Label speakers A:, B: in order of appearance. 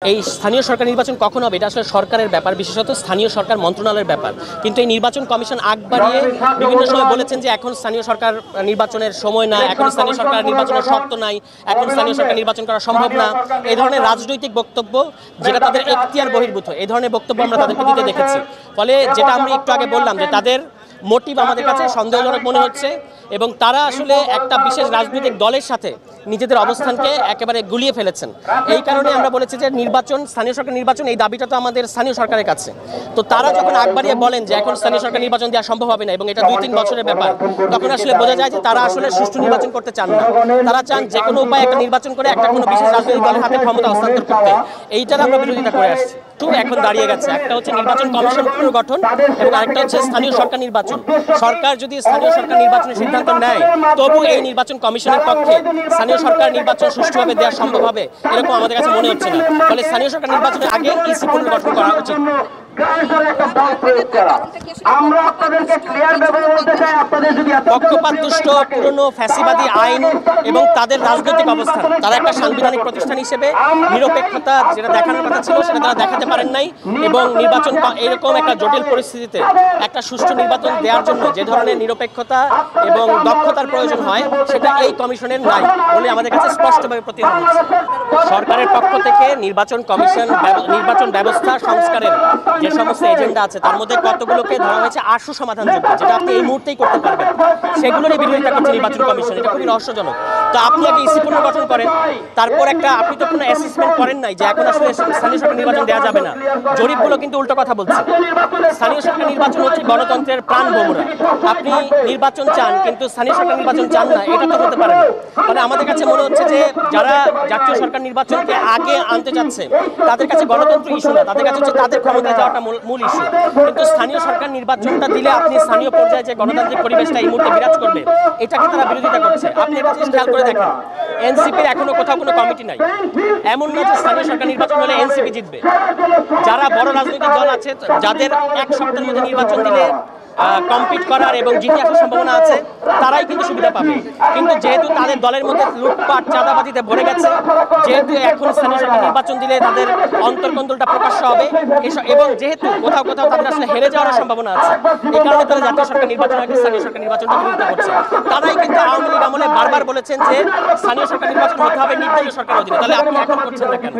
A: এই স্থানীয় সরকার নির্বাচন কখন হবে এটা আসলে সরকারের ব্যাপার, বিশেষত স্থানীয় সরকার মন্ত্রণালয়ের ব্যাপার। কিন্তু এই নির্বাচন কমিশন আগ বাড়িয়ে বিভিন্ন সময় বলেছেন যে এখন স্থানীয় সরকার নির্বাচনের সময় না, এখন স্থানীয় সরকার নির্বাচনের শর্ত নাই, এখন স্থানীয় সরকার নির্বাচন করা সম্ভব না। এই ধরনের রাজনৈতিক বক্তব্য যেটা তাদের এখতিয়ার বহির্ভূত, এই ধরনের বক্তব্য আমরা তাদেরকে দিতে দেখেছি। ফলে যেটা আমি একটু আগে বললাম যে তাদের মোটিভ আমাদের কাছে সন্দেহজনক মনে হচ্ছে এবং তারা আসলে একটা বিশেষ রাজনৈতিক দলের সাথে নিজেদের অবস্থানকে একেবারে গুলিয়ে ফেলেছেন। এই কারণে আমরা বলেছি যে নির্বাচন, স্থানীয় সরকার নির্বাচন, এই দাবিটা তো আমাদের স্থানীয় সরকারের কাছে। তো তারা যখন আগ বাড়িয়ে বলেন যে এখন স্থানীয় সরকার নির্বাচন দেওয়া সম্ভব হবে না এবং এটা 2-3 বছরের ব্যাপার, তখন আসলে বোঝা যায় যে তারা আসলে সুষ্ঠু নির্বাচন করতে চান না। তারা চান যে কোনো উপায়ে একটা নির্বাচন করে একটা কোনো বিশেষ রাজনৈতিক দলের হাতে ক্ষমতা হস্তান্তর করতে। এইটার আমরা বিরোধিতা করে আসছি। তো এখন দাঁড়িয়ে গেছে একটা হচ্ছে নির্বাচন কমিশন পুনর্গঠন এবং আরেকটা হচ্ছে স্থানীয় সরকার নির্বাচন। সরকার যদি স্থানীয় সরকার নির্বাচনের সিদ্ধান্ত নেয় তবু এই নির্বাচন কমিশনের পক্ষে স্থানীয় সরকার নির্বাচন সুষ্ঠুভাবে দেওয়া সম্ভব হবে এরকম আমাদের কাছে মনে হচ্ছে না। ফলে স্থানীয় সরকার নির্বাচনের আগে ইসি পুনর্গঠন করা উচিত। পক্ষপাতদুষ্ট পুরনো ফ্যাসিবাদী আইন এবং তাদের রাজনৈতিক অবস্থান, তারা একটা সাংবিধানিক প্রতিষ্ঠান হিসেবে নিরপেক্ষতা যেটা দেখানোর কথা ছিল সেটা তারা দেখাতে পারেন নাই এবং নির্বাচন এরকম একটা জটিল পরিস্থিতিতে একটা সুষ্ঠু নির্বাচন দেওয়ার জন্য যে ধরনের নিরপেক্ষতা এবং দক্ষতার প্রয়োজন হয় সেটা এই কমিশনের নাই বলে আমাদের কাছে স্পষ্টভাবে প্রতীয়মান হচ্ছে। সরকারের পক্ষ থেকে নির্বাচন কমিশন, নির্বাচন ব্যবস্থা সংস্কারের যে সমস্ত এজেন্ডা আছে তার মধ্যে কতগুলোকে ধরা হয়েছে আশু সমাধানযোগ্য, যেটা আপনি এই মুহূর্তেই করতে পারবেন, সেগুলোরই বিরোধিতা করছে নির্বাচন কমিশন। এটা খুবই রহস্যজনক। তো আপনি আগে ইসি পুনর্গঠন করেন, তারপর আপনি তো কোনো অ্যাসেসমেন্ট করেন নাই যে এখন আসলে স্থানীয় সরকার নির্বাচন দেওয়া যাবে না। জরিপগুলো কিন্তু উল্টো কথা বলছে। স্থানীয় সরকার নির্বাচন হচ্ছে গণতন্ত্রের প্রাণ ভোমরা। আপনি নির্বাচন চান কিন্তু স্থানীয় সরকার নির্বাচন চান না, এটা তো হতে পারে না। মানে আমাদের কাছে মনে হচ্ছে যে যারা জাতীয় সরকার নির্বাচনকে আগে আনতে যাচ্ছে তাদের কাছে গণতন্ত্র ইস্যু না, তাদের কাছে হচ্ছে তাদের ক্ষমতায় যাওয়াটা মূল ইস্যু। কিন্তু স্থানীয় সরকার নির্বাচনটা দিলে আপনি স্থানীয় পর্যায়ে যে গণতান্ত্রিক পরিবেশটা এই মুহূর্তে বিরাজ করবে এটাকে তারা বিরোধিতা করছে। আপনি একটা জিনিস খেয়াল করে দেখেন, এনসিপির এখনো কোথাও কোনো কমিটি নাই। এমন না যে স্থানীয় সরকার নির্বাচন হলে এনসিপি জিতবে। যারা বড় রাজনৈতিক দল আছে যাদের এক সপ্তাহের মধ্যে নির্বাচন দিলে কম্পিট করার এবং জিতে আসার সম্ভাবনা আছে তারাই কিন্তু সুবিধা পাবে। কিন্তু যেহেতু তাদের দলের মধ্যে লুটপাট চাঁদাবাজিতে ভরে গেছে, যেহেতু এখন স্থানীয় সরকার নির্বাচন দিলে তাদের অন্তর্কন্দলটা প্রকাশ্য হবে এবং যেহেতু কোথাও কোথাও তাদের আসলে হেরে যাওয়ার সম্ভাবনা আছে, এই কারণে তারা জাতীয় সরকার নির্বাচন আগে স্থানীয় সরকার নির্বাচনটা বিরোধিতা করছে। তারাই কিন্তু আওয়ামী লীগ আমলে বারবার বলেছেন যে স্থানীয় সরকার নির্বাচন হতে হবে নির্দলীয় সরকার অধীনে। তাহলে আপনি এখন করছেন না কেন?